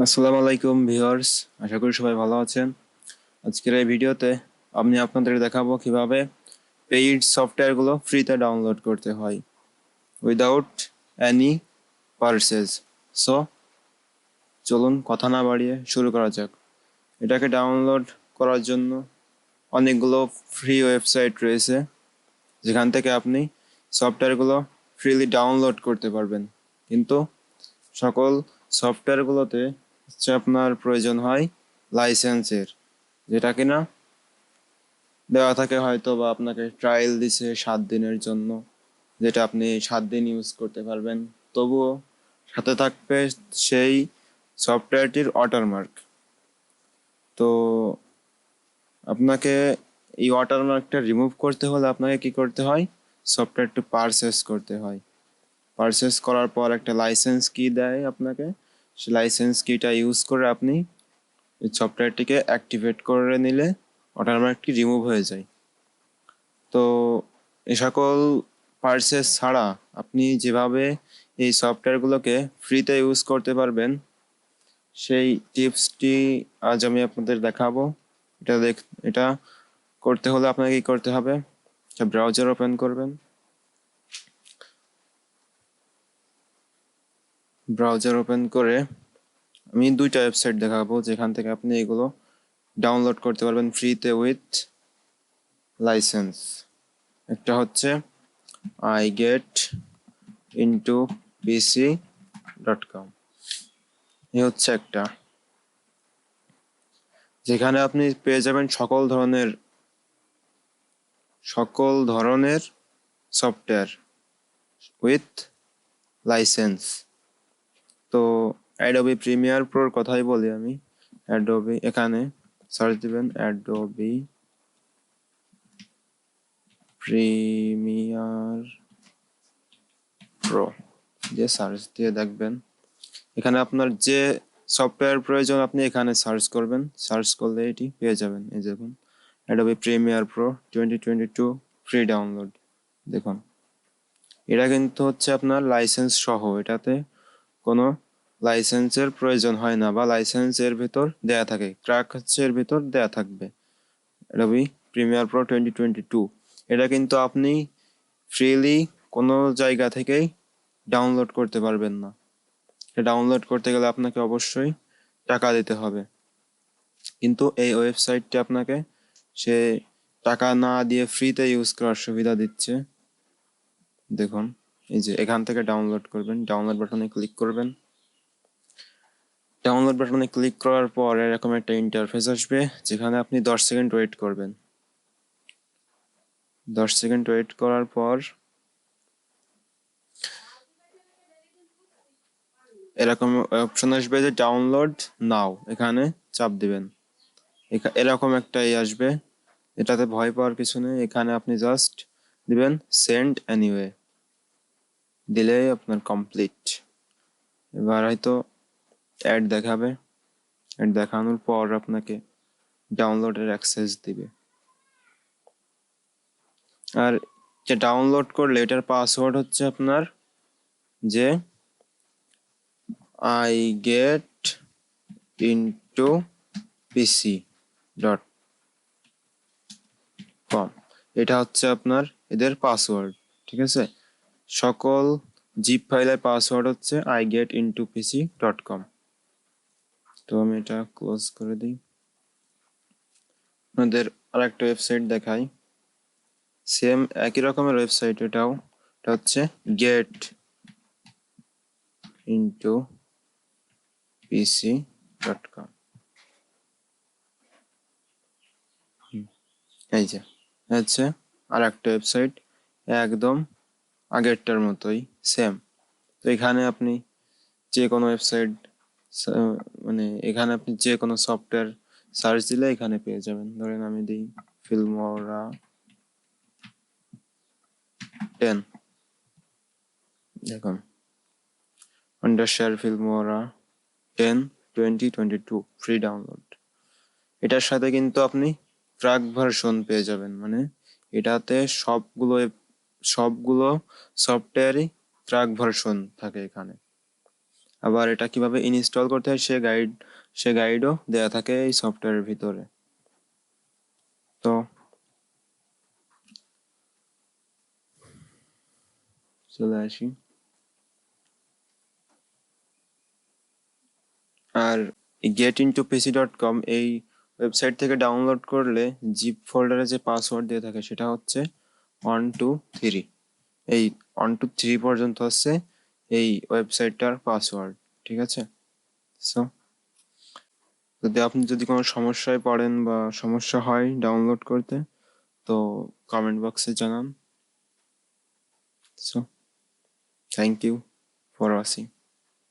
আসসালামু আলাইকুম ভিউয়ার্স, আশা করি সবাই ভালো আছেন। আজকের এই ভিডিওতে আমি আপনাদের দেখাবো কিভাবে পেইড সফটওয়্যারগুলো ফ্রিতে ডাউনলোড করতে হয় উইদাউট এনি পারচেজ। সো চলুন কথা না বাড়িয়ে শুরু করা যাক। এটাকে ডাউনলোড করার জন্য অনেকগুলো ফ্রি ওয়েবসাইট রয়েছে যেখান থেকে আপনি সফটওয়্যারগুলো ফ্রিলি ডাউনলোড করতে পারবেন। কিন্তু সকল সফটওয়্যারগুলোতে আপনার প্রয়োজন হয় লাইসেন্সের, যেটা কিনা দেওয়া থাকে হয়তো বা আপনাকে ট্রায়াল দিছে 7 দিনের জন্য, যেটা আপনি 7 দিন ইউজ করতে পারবেন। তবুও সাথে থাকবে সেই সফটওয়্যারটির ওয়াটারমার্ক। তো আপনাকে এই ওয়াটারমার্কটা রিমুভ করতে হলে আপনাকে কি করতে হয়, সফটওয়্যারটি পারচেস করতে হয়। পারচেস করার পর একটা লাইসেন্স কি দেয় আপনাকে, সেই লাইসেন্স কিটা ইউজ করে আপনি এই সফটওয়্যারটিকে অ্যাক্টিভেট করে নিলে ওয়াটারমার্কটি রিমুভ হয়ে যায়। তো এ সকল পারচেস ছাড়া আপনি যেভাবে এই সফটওয়্যারগুলোকে ফ্রিতে ইউজ করতে পারবেন সেই টিপসটি আজ আমি আপনাদের দেখাবো। এটা করতে হলে আপনাকে কি করতে হবে, ব্রাউজার ওপেন করবেন। ব্রাউজার ওপেন করে আমি দুইটা ওয়েবসাইট দেখাবো যেখান থেকে আপনি এগুলো ডাউনলোড করতে পারবেন ফ্রিতে উইথ লাইসেন্স। একটা হচ্ছে iGetIntoPC.com, এই হচ্ছে একটা, যেখানে আপনি পেয়ে যাবেন সকল ধরনের সফটওয়্যার উইথ লাইসেন্স। তো অ্যাডোবি প্রিমিয়ার প্রোর কথাই বলি আমি। অ্যাডোবি, এখানে সার্চ দিবেন অ্যাডোবি প্রিমিয়ার প্রো দিয়ে সার্চ দিয়ে দেখবেন এখানে আপনার যে সফটওয়্যার প্রয়োজন আপনি এখানে সার্চ করবেন। সার্চ করলে এটি পেয়ে যাবেন। এই দেখুন, Adobe Premiere Pro 2022 free download. দেখুন, এটা কিন্তু হচ্ছে আপনার লাইসেন্স সহ, এটাতে কোনো লাইসেন্সের প্রয়োজন হয় না, বা লাইসেন্স এর ভিতর দেয়া থাকে, ক্র্যাক হচ্ছে এর ভিতর দেয়া থাকবে। অ্যাডোবি প্রিমিয়ার প্রো 2022, এটা কিন্তু আপনি ফ্রিলি কোনো জায়গা থেকেই ডাউনলোড করতে পারবেন না। ডাউনলোড করতে গেলে আপনাকে অবশ্যই টাকা দিতে হবে। কিন্তু এই ওয়েবসাইটটি আপনাকে সে টাকা না দিয়ে ফ্রিতে ইউজ করার সুবিধা দিচ্ছে। দেখুন, এই যে এখান থেকে ডাউনলোড করবেন, ডাউনলোড বাটনে ক্লিক করবেন। ডাউনলোড বাটনে ক্লিক করার পর এরকম একটা ইন্টারফেস আসবে যেখানে আপনি 10 সেকেন্ড ওয়েট করবেন। 10 সেকেন্ড ওয়েট করার পর এরকম অপশন আসবে যে ডাউনলোড নাও, এখানে চাপ দিবেন। এরকম একটা আসবে, এটাতে ভয় পাওয়ার কিছু নেই। এখানে আপনি জাস্ট দিবেন সেন্ড এনিওয়ে, দিলেই আপনার কমপ্লিট। এবার হয়তো অ্যাড দেখাবে, অ্যাড দেখানোর পর আপনাকে ডাউনলোডের অ্যাক্সেস দিবে। আর যে ডাউনলোড করলে এটার পাসওয়ার্ড হচ্ছে আপনার যে iGetIntoPC.com, এটা হচ্ছে আপনার এদের পাসওয়ার্ড। ঠিক আছে, সকল জিপ ফাইলের পাসওয়ার্ড হচ্ছে iGetIntoPC.com। তো আমি এটা ক্লোজ করে দিই। আপনাদের আর একটা ওয়েবসাইট দেখাই, সেম একই রকমের ওয়েবসাইট এটাও। এটা হচ্ছে getIntoPC.com। এই যে হচ্ছে আর একটা ওয়েবসাইট, একদম আগেরটার মতোই সেম। তো এখানে আপনি যে কোনো ওয়েবসাইট, মানে এখানে আপনি যে কোনো সফটওয়্যার সার্চ দিলে এখানে পেয়ে যাবেন। ধরেন আমি দিই ফিল্মোরা 10, দেখুন ফিল্মোরা 10 2022 ফ্রি ডাউনলোড। এটার সাথে কিন্তু আপনি ক্র্যাক ভার্সন পেয়ে যাবেন, মানে এটাতে সবগুলো সফটওয়্যারই ক্র্যাক ভার্সন থাকে এখানে। আবার এটা কিভাবে ইনস্টল করতে হয় সে গাইডও দেয়া থাকে এই সফটওয়্যারের ভিতরে। তো চলে আসি। আর getintopc.com এই ওয়েবসাইট থেকে ডাউনলোড করলে জিপ ফোল্ডারে যে পাসওয়ার্ড দিয়ে থাকে সেটা হচ্ছে 123। এই 1 to 3 পর্যন্ত হচ্ছে এই ওয়েবসাইটটার পাসওয়ার্ড। ঠিক আছে? সো আপনি যদি কোনো সমস্যায় পড়েন বা সমস্যা হয় ডাউনলোড করতে, তো কমেন্ট বক্সে জানান। So thank you for watching.